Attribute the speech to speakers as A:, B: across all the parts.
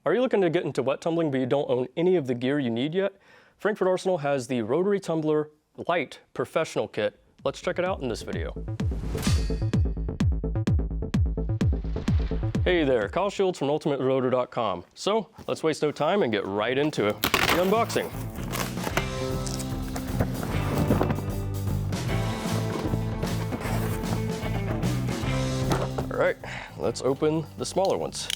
A: Are you looking to get into wet tumbling but you don't own any of the gear you need yet? Frankford Arsenal has the Rotary Tumbler Lite Professional Kit. Let's check it out in this video. Hey there, Kyle Shields from UltimateRotor.com. So let's waste no time and get right into it. The unboxing. All right, let's open the smaller ones.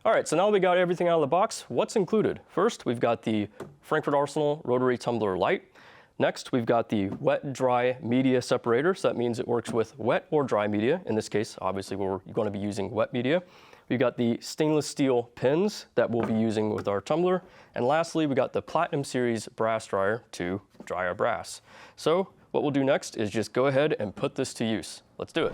A: All right, so now we got everything out of the box. What's included? First, we've got the Frankford Arsenal Rotary Tumbler Lite. Next, we've got the wet-dry media separator. So that means it works with wet or dry media. In this case, obviously, we're going to be using wet media. We've got the stainless steel pins that we'll be using with our tumbler. And lastly, we got the Platinum Series brass dryer to dry our brass. So what we'll do next is just go ahead and put this to use. Let's do it.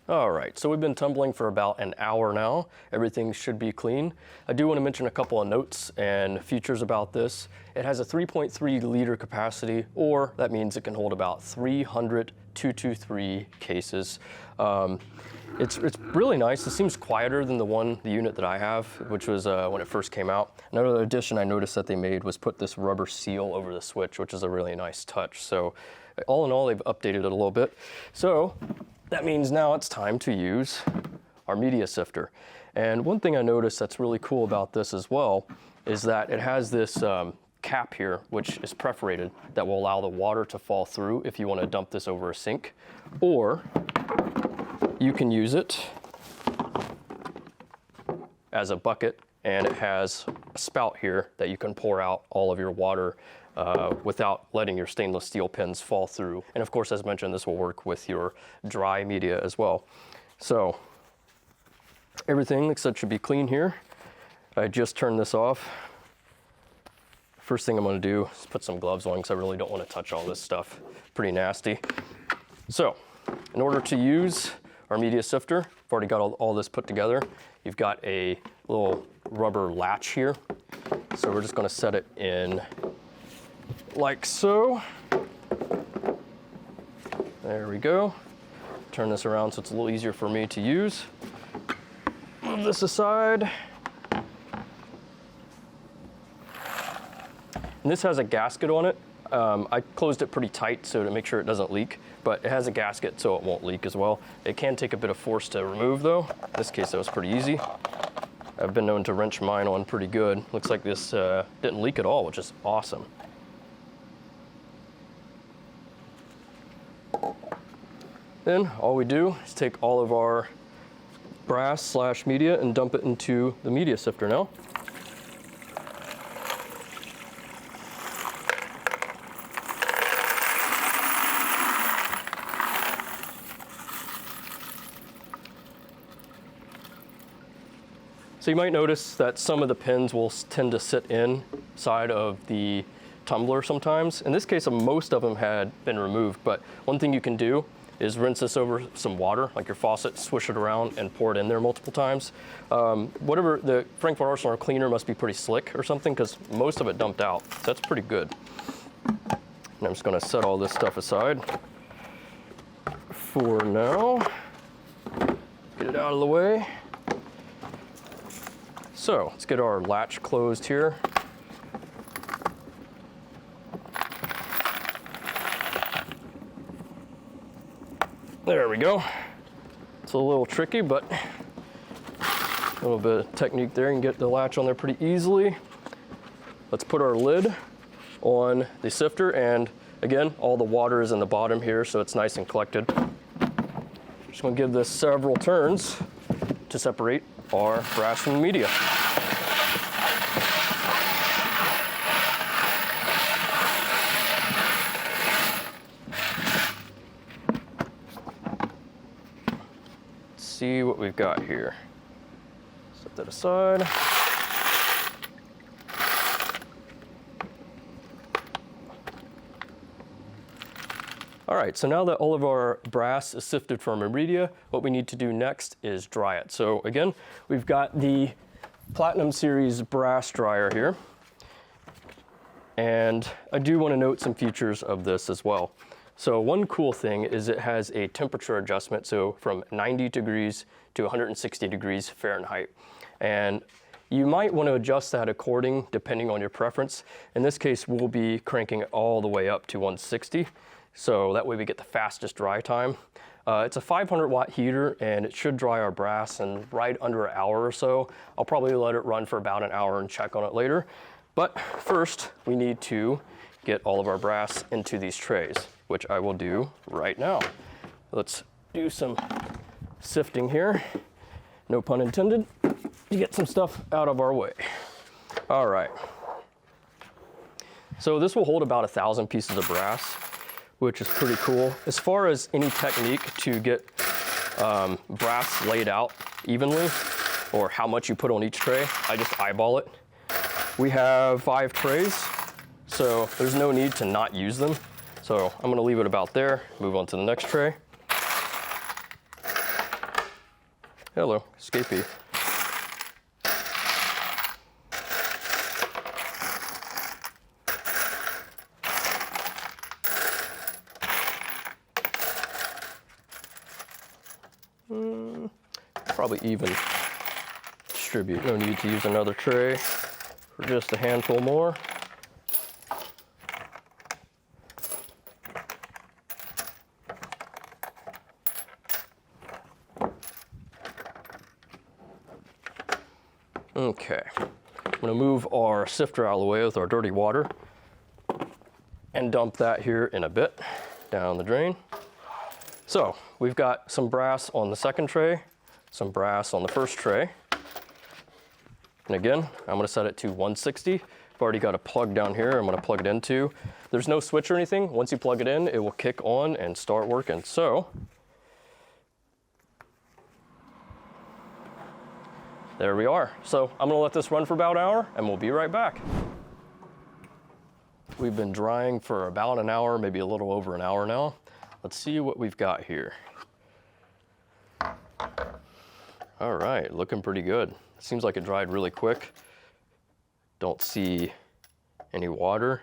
A: All right, so we've been tumbling for about an hour now. Everything should be clean. I do want to mention a couple of notes and features about this. It has a 3.3 liter capacity, or that means it can hold about 300 223 cases. It's really nice. It seems quieter than the unit that I have, which was when it first came out. Another addition I noticed that they made was put this rubber seal over the switch, which is a really nice touch. So all in all, they've updated it a little bit. So that means now it's time to use our media sifter. And one thing I noticed that's really cool about this as well is that it has this cap here, which is perforated, that will allow the water to fall through if you want to dump this over a sink. Or you can use it as a bucket, and it has a spout here that you can pour out all of your water without letting your stainless steel pins fall through. And of course, as mentioned, this will work with your dry media as well. So everything, like I said, should be clean here. I just turned this off. First thing I'm going to do is put some gloves on because I really don't want to touch all this stuff. Pretty nasty. So in order to use our media sifter, I've already got all this put together. You've got a little rubber latch here. So we're just going to set it in like so. There we go. Turn this around so it's a little easier for me to use. Move this aside. And this has a gasket on it. I closed it pretty tight so to make sure it doesn't leak, but it has a gasket so it won't leak as well. It can take a bit of force to remove though. In this case, that was pretty easy. I've been known to wrench mine on pretty good. Looks like this didn't leak at all, which is awesome. Then all we do is take all of our brass / media and dump it into the media sifter now. So you might notice that some of the pins will tend to sit inside of the tumbler sometimes. In this case, most of them had been removed, but one thing you can do is rinse this over some water, like your faucet, swish it around and pour it in there multiple times. Whatever, the Frankford Arsenal cleaner must be pretty slick or something because most of it dumped out, so that's pretty good. And I'm just gonna set all this stuff aside for now. it out of the way. So let's get our latch closed here. There we go. It's a little tricky, but a little bit of technique there. You can get the latch on there pretty easily. Let's put our lid on the sifter, and again, all the water is in the bottom here, so it's nice and collected. Just gonna give this several turns to separate our brass from the media. Let's see what we've got here. Set that aside. All right, so now that all of our brass is sifted from our media, what we need to do next is dry it. So again, we've got the Platinum Series brass dryer here. And I do want to note some features of this as well. So one cool thing is it has a temperature adjustment, so from 90 degrees to 160 degrees Fahrenheit. And you might want to adjust that depending on your preference. In this case, we'll be cranking it all the way up to 160. So that way we get the fastest dry time. It's a 500 watt heater and it should dry our brass in right under an hour or so. I'll probably let it run for about an hour and check on it later. But first we need to get all of our brass into these trays, which I will do right now. Let's do some sifting here, no pun intended, to get some stuff out of our way. All right. So this will hold about 1,000 pieces of brass, which is pretty cool. As far as any technique to get brass laid out evenly, or how much you put on each tray, I just eyeball it. We have 5 trays, so there's no need to not use them. So I'm gonna leave it about there, move on to the next tray. Hello, escapee. Probably even distribute. No need to use another tray for just a handful more. Okay, I'm gonna move our sifter out of the way with our dirty water and dump that here in a bit down the drain. So we've got some brass on the second tray, some brass on the first tray. And again, I'm gonna set it to 160. I've already got a plug down here I'm gonna plug it into. There's no switch or anything. Once you plug it in, it will kick on and start working. So, there we are. So I'm gonna let this run for about an hour and we'll be right back. We've been drying for about an hour, maybe a little over an hour now. Let's see what we've got here. All right, looking pretty good. Seems like it dried really quick. Don't see any water.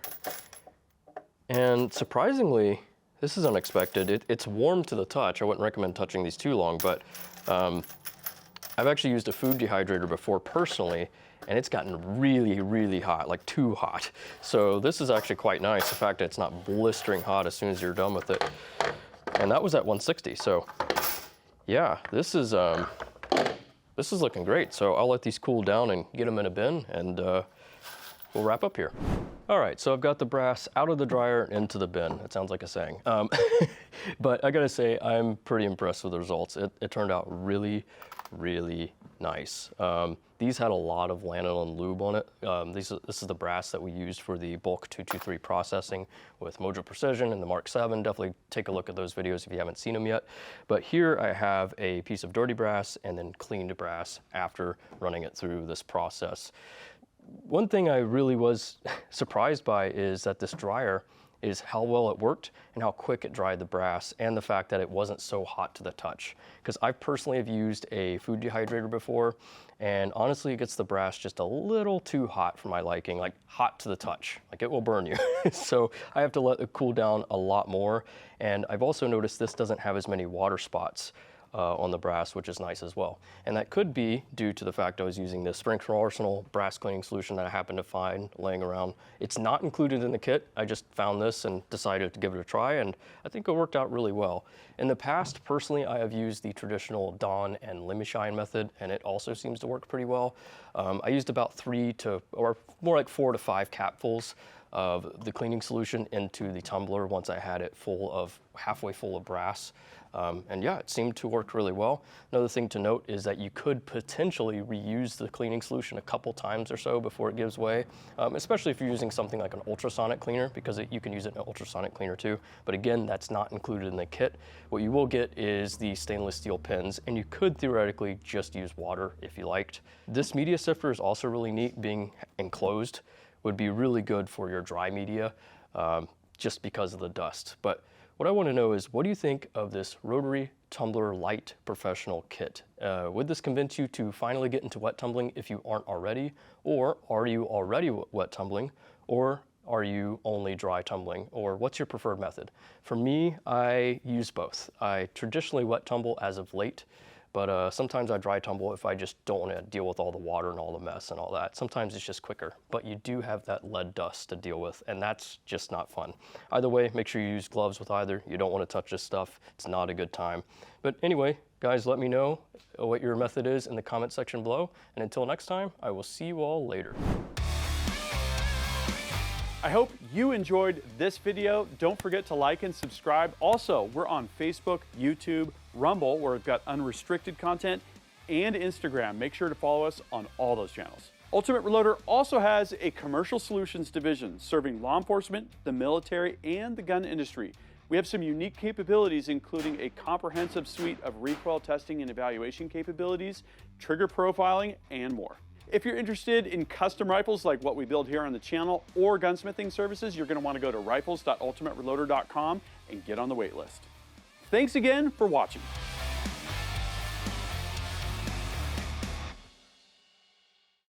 A: And surprisingly, this is unexpected. It's warm to the touch. I wouldn't recommend touching these too long, but I've actually used a food dehydrator before personally, and it's gotten really, really hot, like too hot. So this is actually quite nice. The fact that it's not blistering hot as soon as you're done with it. And that was at 160. So yeah, this is looking great. So I'll let these cool down and get them in a bin, and we'll wrap up here. All right, so I've got the brass out of the dryer and into the bin. It sounds like a saying. But I gotta say, I'm pretty impressed with the results. It turned out really, really nice. These had a lot of lanolin lube on it. This is the brass that we used for the bulk 223 processing with Mojo Precision and the Mark 7. Definitely take a look at those videos if you haven't seen them yet. But here I have a piece of dirty brass and then cleaned brass after running it through this process. One thing I really was surprised by is that this dryer is how well it worked and how quick it dried the brass, and the fact that it wasn't so hot to the touch. Because I personally have used a food dehydrator before, and honestly it gets the brass just a little too hot for my liking, like hot to the touch, like it will burn you. So I have to let it cool down a lot more. And I've also noticed this doesn't have as many water spots. on the brass, which is nice as well. And that could be due to the fact I was using this Frankford Arsenal brass cleaning solution that I happened to find laying around. It's not included in the kit. I just found this and decided to give it a try, and I think it worked out really well. In the past, personally, I have used the traditional Dawn and Lemishine method, and it also seems to work pretty well. I used about 3 to, or more like 4 to 5 capfuls of the cleaning solution into the tumbler once I had it halfway full of brass. And yeah, it seemed to work really well. Another thing to note is that you could potentially reuse the cleaning solution a couple times or so before it gives way, especially if you're using something like an ultrasonic cleaner, because you can use it in an ultrasonic cleaner too. But again, that's not included in the kit. What you will get is the stainless steel pins, and you could theoretically just use water if you liked. This media sifter is also really neat. Being enclosed would be really good for your dry media, just because of the dust. But what I want to know is, what do you think of this Rotary Tumbler Lite professional kit? Would this convince you to finally get into wet tumbling if you aren't already? Or are you already wet tumbling? Or are you only dry tumbling? Or what's your preferred method? For me, I use both. I traditionally wet tumble as of late, but sometimes I dry tumble if I just don't want to deal with all the water and all the mess and all that. Sometimes it's just quicker, but you do have that lead dust to deal with, and that's just not fun. Either way, make sure you use gloves with either. You don't want to touch this stuff. It's not a good time. But anyway, guys, let me know what your method is in the comment section below. And until next time, I will see you all later.
B: I hope you enjoyed this video. Don't forget to like and subscribe. Also, we're on Facebook, YouTube, Rumble, where we've got unrestricted content, and Instagram. Make sure to follow us on all those channels. Ultimate Reloader also has a commercial solutions division serving law enforcement, the military, and the gun industry. We have some unique capabilities, including a comprehensive suite of recoil testing and evaluation capabilities, trigger profiling, and more. If you're interested in custom rifles like what we build here on the channel or gunsmithing services, you're going to want to go to rifles.ultimatereloader.com and get on the wait list. Thanks again for watching.